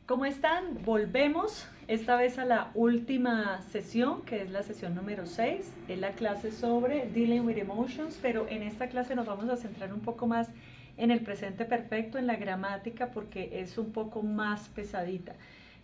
¿Cómo están? Volvemos esta vez a la última sesión, que es la sesión número 6. Es la clase sobre Dealing with Emotions, pero en esta clase nos vamos a centrar un poco más en el presente perfecto, en la gramática, porque es un poco más pesadita.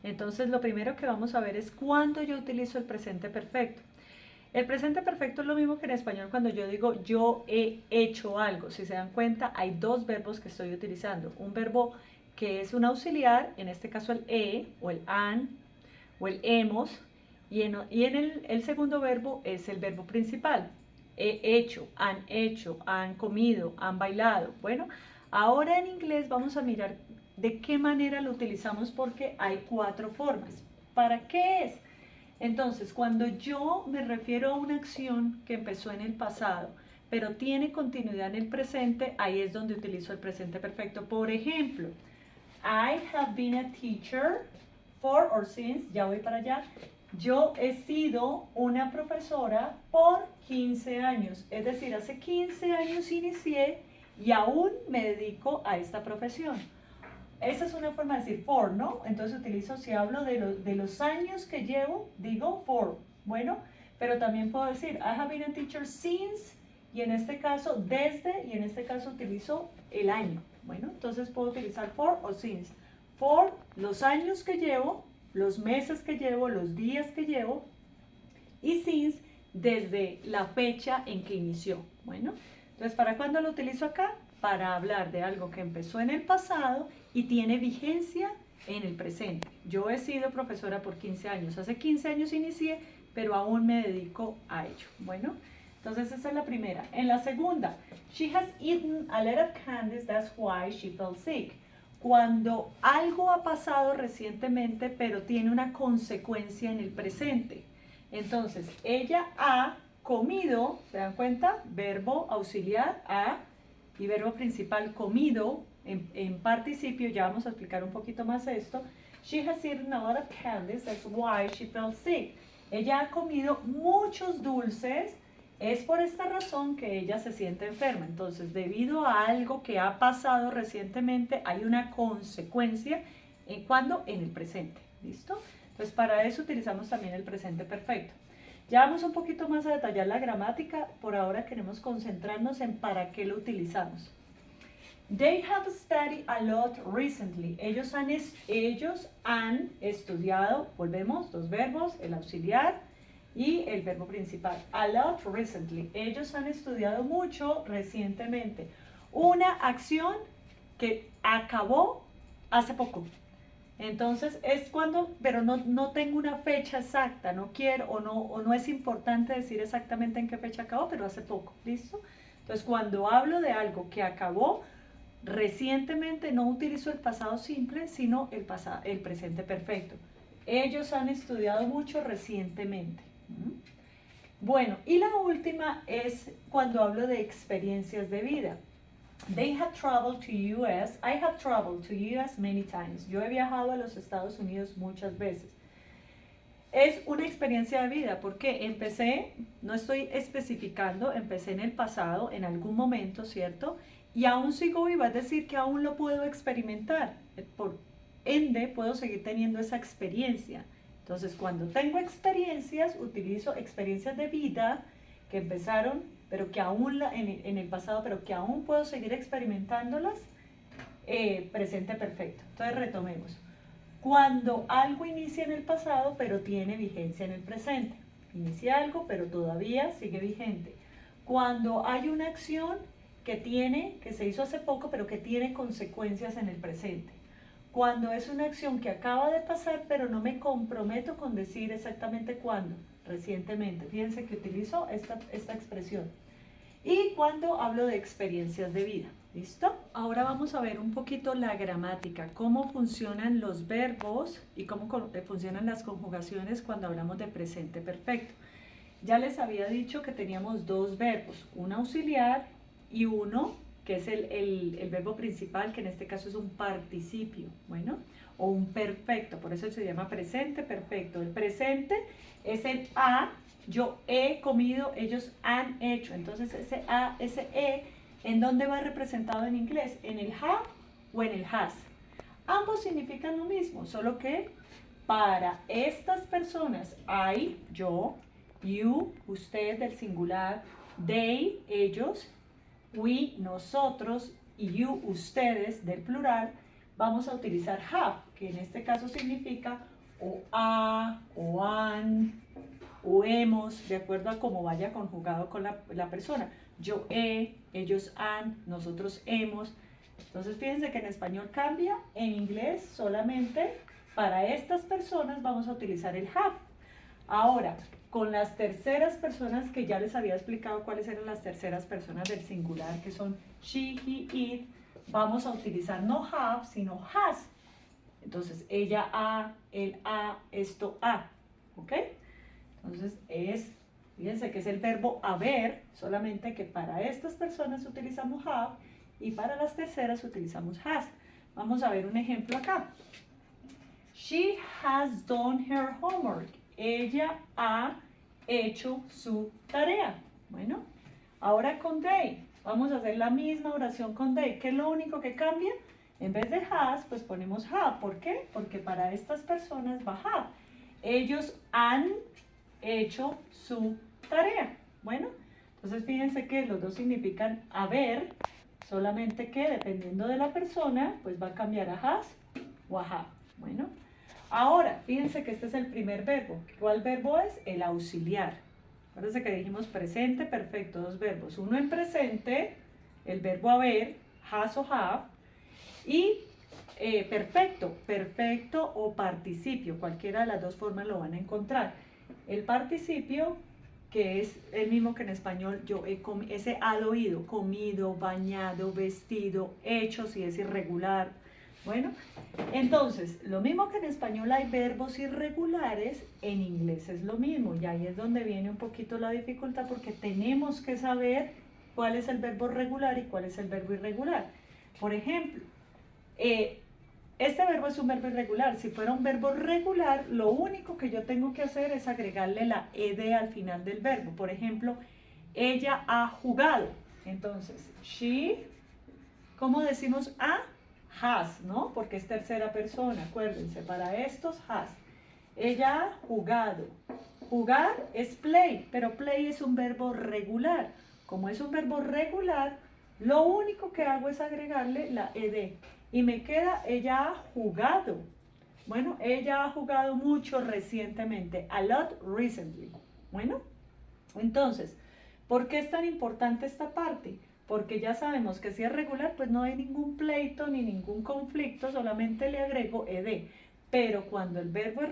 Entonces, lo primero que vamos a ver es cuándo yo utilizo el presente perfecto. El presente perfecto es lo mismo que en español cuando yo digo yo he hecho algo. Si se dan cuenta, hay dos verbos que estoy utilizando. Un verbo que es un auxiliar, en este caso el o el han o el hemos, y en el segundo verbo es el verbo principal. He hecho, han comido, han bailado. Bueno, ahora en inglés vamos a mirar de qué manera lo utilizamos porque hay cuatro formas. ¿Para qué es? Entonces, cuando yo me refiero a una acción que empezó en el pasado, pero tiene continuidad en el presente, ahí es donde utilizo el presente perfecto. Por ejemplo, I have been a teacher for or since, ya voy para allá. Yo he sido una profesora por 15 años. Es decir, hace 15 años inicié y aún me dedico a esta profesión. Esa es una forma de decir for, ¿no? Entonces utilizo, si hablo de los años que llevo, digo for. Bueno, pero también puedo decir I have been a teacher since, y en este caso desde, y en este caso utilizo el año. Bueno, entonces puedo utilizar for o since. For, los años que llevo, los meses que llevo, los días que llevo, y since, desde la fecha en que inició. Bueno, entonces, ¿para cuándo lo utilizo acá? Para hablar de algo que empezó en el pasado y tiene vigencia en el presente. Yo he sido profesora por 15 años. Hace 15 años inicié, pero aún me dedico a ello. Bueno, entonces esa es la primera. En la segunda, she has eaten a lot of candies, that's why she felt sick. Cuando algo ha pasado recientemente, pero tiene una consecuencia en el presente. Entonces, ella ha comido, ¿se dan cuenta? Verbo auxiliar, ha, y verbo principal, comido, en participio, ya vamos a explicar un poquito más esto. She has eaten a lot of candies, that's why she felt sick. Ella ha comido muchos dulces, es por esta razón que ella se siente enferma. Entonces, debido a algo que ha pasado recientemente, hay una consecuencia. ¿Cuándo? En el presente. ¿Listo? Entonces, para eso utilizamos también el presente perfecto. Ya vamos un poquito más a detallar la gramática. Por ahora queremos concentrarnos en para qué lo utilizamos. They have studied a lot recently. Ellos han estudiado, volvemos, dos verbos, el auxiliar y el verbo principal. A lot recently. Ellos han estudiado mucho recientemente. Una acción que acabó hace poco. Entonces es cuando, pero no tengo una fecha exacta, no quiero o no es importante decir exactamente en qué fecha acabó, pero hace poco, ¿listo? Entonces cuando hablo de algo que acabó recientemente, no utilizo el pasado simple, sino el presente perfecto. Ellos han estudiado mucho recientemente. Bueno, y la última es cuando hablo de experiencias de vida. They have traveled to US. I have traveled to US many times. Yo he viajado a los Estados Unidos muchas veces. Es una experiencia de vida porque empecé, no estoy especificando, empecé en el pasado, en algún momento, ¿cierto? Y aún sigo viva, es decir, que aún lo puedo experimentar. Por ende, puedo seguir teniendo esa experiencia. Entonces, cuando tengo experiencias, utilizo experiencias de vida que empezaron, pero que aún en el pasado, pero que aún puedo seguir experimentándolas, presente perfecto. Entonces, retomemos. Cuando algo inicia en el pasado, pero tiene vigencia en el presente. Inicia algo, pero todavía sigue vigente. Cuando hay una acción que se hizo hace poco, pero que tiene consecuencias en el presente. Cuando es una acción que acaba de pasar, pero no me comprometo con decir exactamente cuándo, recientemente. Fíjense que utilizo esta expresión. Y cuando hablo de experiencias de vida. ¿Listo? Ahora vamos a ver un poquito la gramática, cómo funcionan los verbos y cómo funcionan las conjugaciones cuando hablamos de presente perfecto. Ya les había dicho que teníamos dos verbos, un auxiliar y uno que es el verbo principal, que en este caso es un participio, bueno, o un perfecto, por eso se llama presente perfecto. El presente es el ha, yo he comido, ellos han hecho. Entonces ese ha, ese he, ¿en dónde va representado en inglés? ¿En el have o en el has? Ambos significan lo mismo, solo que para estas personas, I, yo, you, usted del singular, they, ellos, we, nosotros, y you, ustedes del plural, vamos a utilizar have, que en este caso significa o a, o han, o hemos, de acuerdo a cómo vaya conjugado con la persona. Yo he, ellos han, nosotros hemos. Entonces fíjense que en español cambia, en inglés solamente para estas personas vamos a utilizar el have. Ahora, con las terceras personas que ya les había explicado cuáles eran las terceras personas del singular, que son she, he, it, vamos a utilizar no have, sino has. Entonces, ella ha, él ha, esto ha, ¿ok? Entonces, fíjense que es el verbo haber, solamente que para estas personas utilizamos have y para las terceras utilizamos has. Vamos a ver un ejemplo acá. She has done her homework. Ella ha hecho su tarea. Bueno, ahora con they. Vamos a hacer la misma oración con they. ¿Qué es lo único que cambia? En vez de has, pues ponemos have. ¿Por qué? Porque para estas personas va have. Ellos han hecho su tarea. Bueno, entonces fíjense que los dos significan haber, solamente que dependiendo de la persona, pues va a cambiar a has o a have. Bueno, ahora fíjense que este es el primer verbo. ¿Cuál verbo es? El auxiliar. Acuérdense que dijimos presente, perfecto, dos verbos. Uno en presente, el verbo haber, has o have, y perfecto, perfecto o participio, cualquiera de las dos formas lo van a encontrar. El participio, que es el mismo que en español, yo he comido, ese al oído, comido, bañado, vestido, hecho, si es irregular. Bueno, entonces, lo mismo que en español hay verbos irregulares, en inglés es lo mismo, y ahí es donde viene un poquito la dificultad, porque tenemos que saber cuál es el verbo regular y cuál es el verbo irregular. Por ejemplo, este verbo es un verbo irregular. Si fuera un verbo regular, lo único que yo tengo que hacer es agregarle la ed al final del verbo. Por ejemplo, ella ha jugado. Entonces, she, ¿cómo decimos a? Has, ¿no? Porque es tercera persona, acuérdense, para estos has. Ella ha jugado. Jugar es play, pero play es un verbo regular. Como es un verbo regular, lo único que hago es agregarle la ed. Y me queda, ella ha jugado. Bueno, ella ha jugado mucho recientemente. A lot recently. Bueno, entonces, ¿por qué es tan importante esta parte? Porque ya sabemos que si es regular, pues no hay ningún pleito ni ningún conflicto, solamente le agrego ed. Pero cuando el verbo es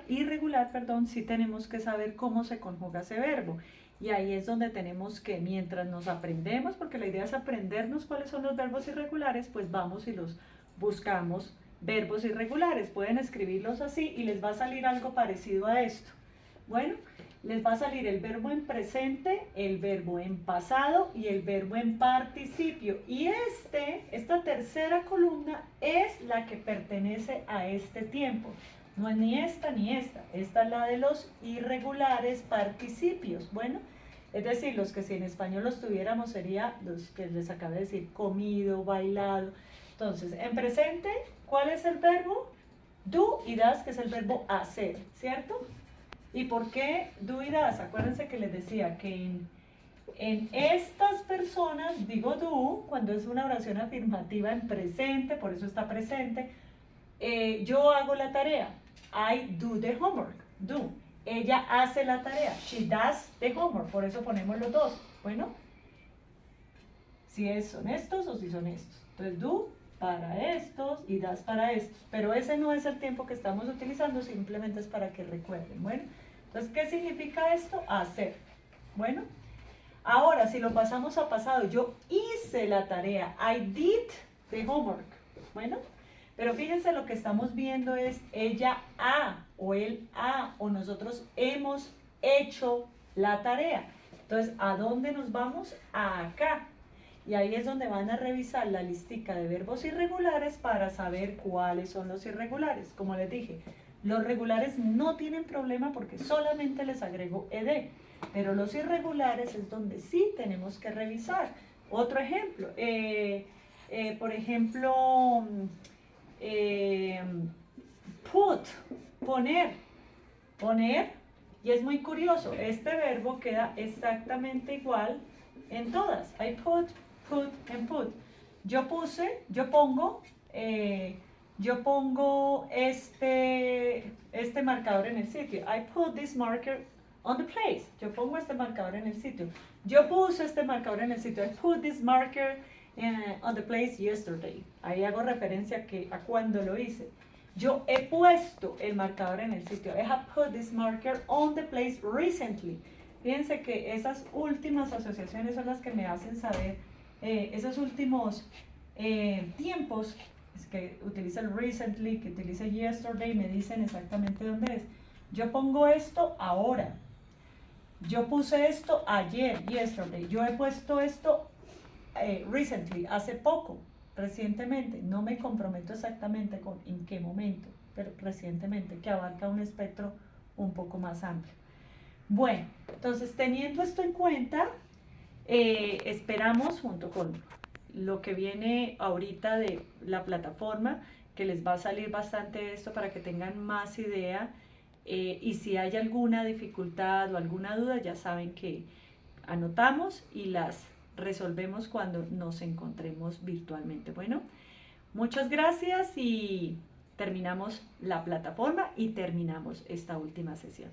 irregular, sí tenemos que saber cómo se conjuga ese verbo. Y ahí es donde tenemos que, mientras nos aprendemos, porque la idea es aprendernos cuáles son los verbos irregulares, pues vamos y los buscamos verbos irregulares. Pueden escribirlos así y les va a salir algo parecido a esto. Bueno, les va a salir el verbo en presente, el verbo en pasado y el verbo en participio. Y esta tercera columna es la que pertenece a este tiempo. No es ni esta ni esta. Esta es la de los irregulares participios. Bueno, es decir, los que si en español los tuviéramos sería los que les acabé de decir, comido, bailado. Entonces, en presente, ¿cuál es el verbo? Do y das, que es el verbo hacer, ¿cierto? ¿Y por qué do y das? Acuérdense que les decía que en estas personas, digo do, cuando es una oración afirmativa en presente, por eso está presente, yo hago la tarea. I do the homework. Do. Ella hace la tarea. She does the homework. Por eso ponemos los dos. Bueno, si son estos o si son estos. Entonces, do para estos y das para estos. Pero ese no es el tiempo que estamos utilizando, simplemente es para que recuerden. Bueno, entonces, ¿qué significa esto? Hacer. Bueno, ahora si lo pasamos a pasado, yo hice la tarea. I did the homework. Bueno, pero fíjense, lo que estamos viendo es ella ha, o él ha, o nosotros hemos hecho la tarea. Entonces, ¿a dónde nos vamos? A acá. Y ahí es donde van a revisar la listica de verbos irregulares para saber cuáles son los irregulares. Como les dije, los regulares no tienen problema porque solamente les agrego ed. Pero los irregulares es donde sí tenemos que revisar. Otro ejemplo, por ejemplo, Put, poner, poner, y es muy curioso, este verbo queda exactamente igual en todas. I put and put. Yo puse, yo pongo este marcador en el sitio. I put this marker on the place. Yo pongo este marcador en el sitio. Yo puse este marcador en el sitio. I put this marker on the place yesterday. Ahí hago referencia a cuando lo hice. Yo he puesto el marcador en el sitio. I have put this marker on the place recently. Fíjense que esas últimas asociaciones son las que me hacen saber esos últimos tiempos, es que utiliza el recently, que utiliza yesterday, me dicen exactamente dónde es. Yo pongo esto ahora. Yo puse esto ayer, yesterday. Yo he puesto esto recently, hace poco, recientemente. No me comprometo exactamente con en qué momento, pero recientemente, que abarca un espectro un poco más amplio. Bueno, entonces teniendo esto en cuenta, esperamos junto con lo que viene ahorita de la plataforma, que les va a salir bastante esto para que tengan más idea, y si hay alguna dificultad o alguna duda, ya saben que anotamos y las resolvemos cuando nos encontremos virtualmente. Bueno, muchas gracias y terminamos la plataforma y terminamos esta última sesión.